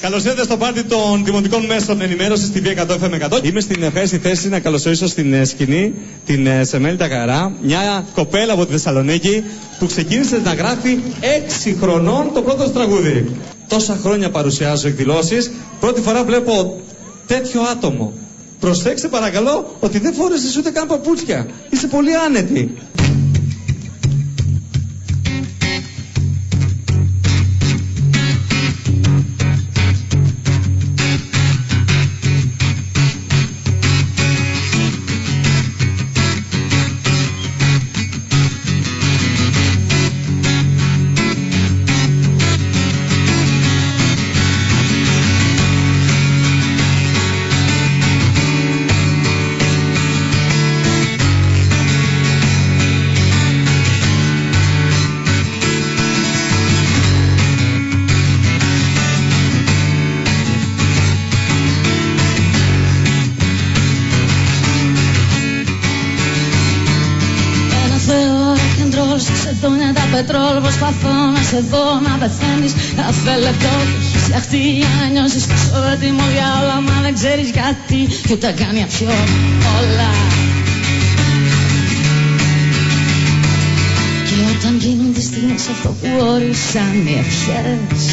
Καλώς ήρθατε στο πάρτι των δημοτικών μέσων ενημέρωσης TV 100FM100. Είμαι στην ευχάριστη θέση να καλωσορίσω στην σκηνή την Σεμέλιτα Καρά, μια κοπέλα από τη Θεσσαλονίκη που ξεκίνησε να γράφει 6 χρονών το πρώτο τραγούδι. Τόσα χρόνια παρουσιάζω εκδηλώσεις, πρώτη φορά βλέπω τέτοιο άτομο. Προσέξτε παρακαλώ ότι δεν φόρεσες ούτε καν παπούτσια. Είσαι πολύ άνετη. Πετρόλ, προσπαθώ να σε δω να πεθαίνεις κάθε λεπτό που έχεις φτιαχτεί για να νιώσεις τόσο έτοιμο για όλα, μα δεν ξέρεις γιατί κι ούτε καν για ποιο όλα. Και όταν γίνουν τις στιγμές αυτό που όρισαν οι ευχές,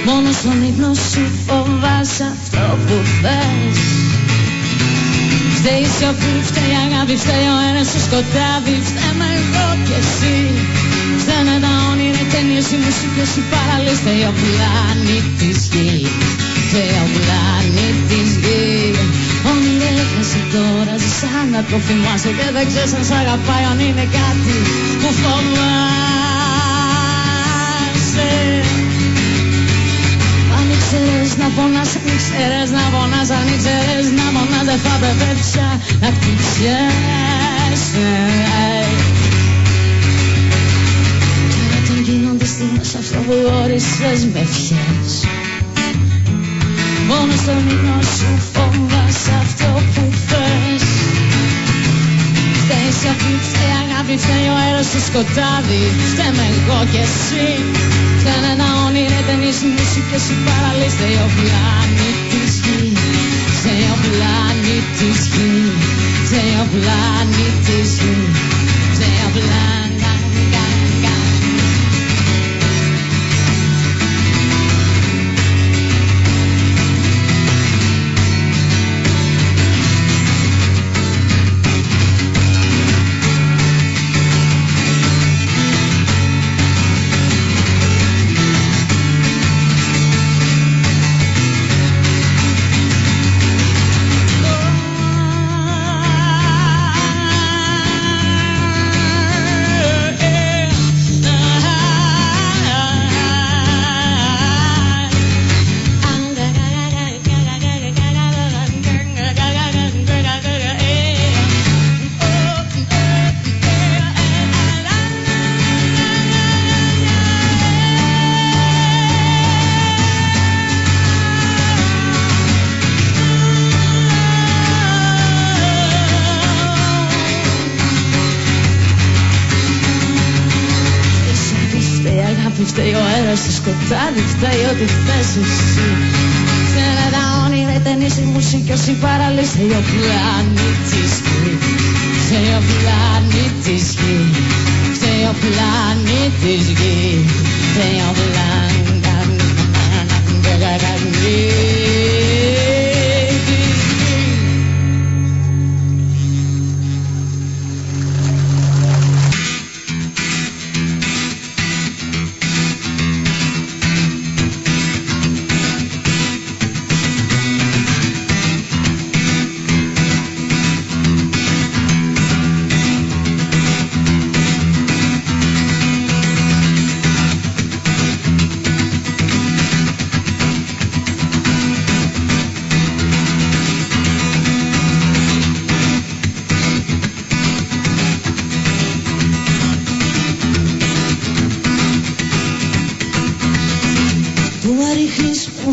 μόνο στον ύπνο σου φοβάσαι αυτό που θες. Φταίει η σιωπή, φταίει η αγάπη, φταίει ο ένας στο σκοτάδι, φταίμε εγώ κι εσύ. Φταίνε τα όνειρα, οι ταινίες, οι μουσικές, οι παραλίες, φταίει ο πλανήτης γη, φταίει ο πλανήτης γη. Ονειρεύεσαι τώρα, ζεις σαν να το θυμάσαι και δεν ξέρεις αν σ' αγαπάει, αν είναι κάτι που φοβάσαι. Αν ήξερες να πονάς, αν ήξερες να πονάς, αν ήξερες να πονάς, δεν θα έπρεπε πια να κτυπιέσαι. Και όταν γίνονται στιγμές αυτό που όρισες με ευχές, μόνο στον ύπνο σου φοβάσαι αυτό που θες. Φταίει η σιωπή, φταίει η αγάπη, φταίει ο αέρας στο σκοτάδι, φταίμε εγώ κι εσύ. Φταίνε τα όνειρα, οι ταινίες, οι μουσικές, οι παραλίες, φταίει ο πλανήτης γη, φταίει ο πλανήτης γη, φταίει ο πλανήτης γη, φταίει ο πλανήτης. Φταίει ο αέρας στο σκοτάδι, φταίει ό,τι θες εσύ. Φταίνε τα όνειρα, οι ταινίες, οι μουσικές, οι παραλίες, φταίει ο πλανήτης γη, φταίει ο πλανήτης γη, φταίει ο πλανήτης γη, φταίει ο πλανήτης γη.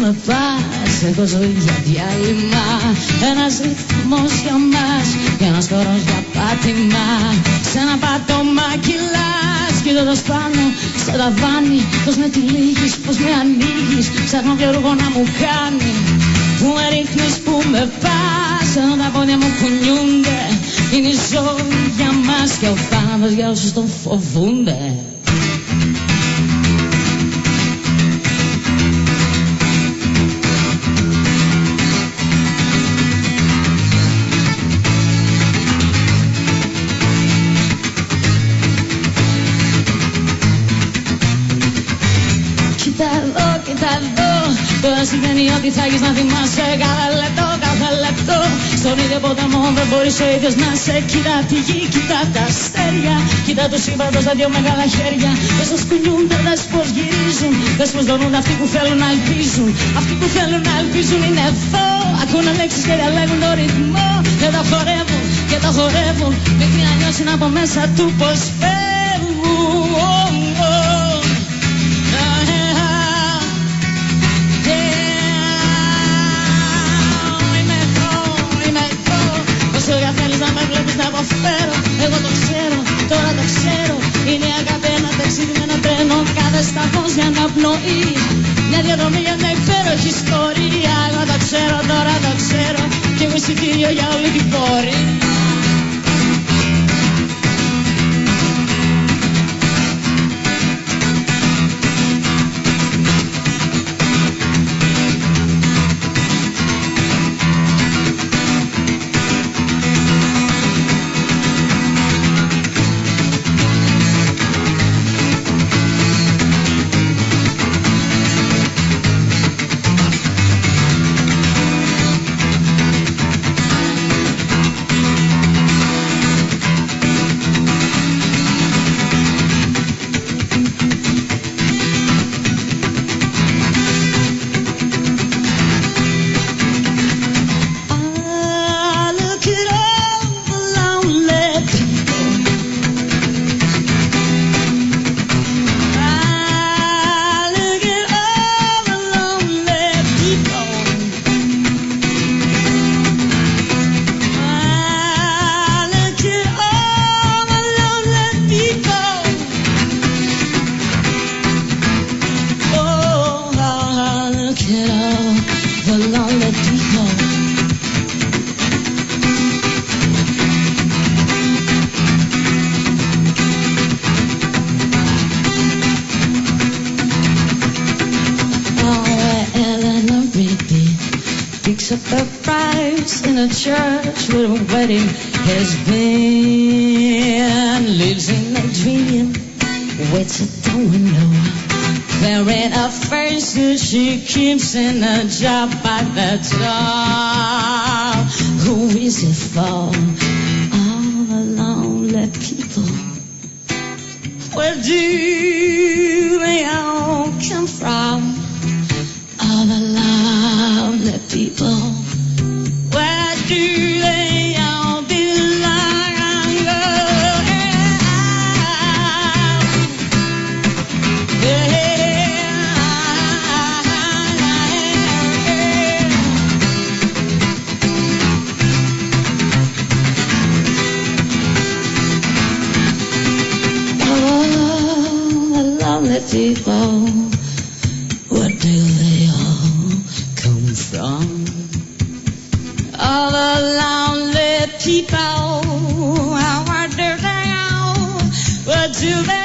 Με πας, έχω ζωή για διάλειμμα, ένας ρυθμός για μας και ένας χώρος για πάτημα. Σ' ένα πάτωμα κυλάς, κοιτώντας πάνω στα ταβάνι. Πώς με τυλίγεις, πώς με ανοίγεις, ψάχνω και ρούχο να μου κάνει. Που με ρίχνεις, που με πας, ενώ τα πόδια μου κουνιούνται. Είναι η ζωή για μας και ο θάνατος για όσους τον φοβούνται. Κοίτα εδώ, τώρα σημαίνει ότι θα έχεις να θυμάσαι κάθε λεπτό, κάθε λεπτό. Στον ίδιο ποταμό δεν μπορείς ο ίδιος να σε. Κοίτα τη γη, κοίτα τα αστέρια, κοίτα τους σύμπαντος τα δυο μεγάλα χέρια. Δες πως κουνιούνται, δες πως γυρίζουν, δες πως δονούν αυτοί που θέλουν να ελπίζουν. Αυτοί που θέλουν να ελπίζουν είναι εδώ, ακούνε λέξεις και διαλέγουν το ρυθμό. Και τα χορεύουν, και τα χορεύουν, μέχρι να νιώσουν από μέσα του πως φεύγουν. Θέλεις να με βλέπεις να αποφέρω, εγώ το ξέρω, τώρα το ξέρω. Είναι η αγάπη ένα ταξίδι με ένα τρένο, κάθε σταθμός για αναπνοή. Μια διαδρομή για μια υπέροχη ιστορία. Εγώ το ξέρω, τώρα το ξέρω, κι εγώ εισιτήριο για όλη την πορεία. Church where a wedding has been. Lives in a dream, waits a domino. Wearing a face that she keeps in a jar by the door. Who is it for? All the lonely people. Where do they all come from? All the lonely people. Where do they all belong? Oh, the lonely people. Where do they all come from? All the lonely people, where do they all, where do they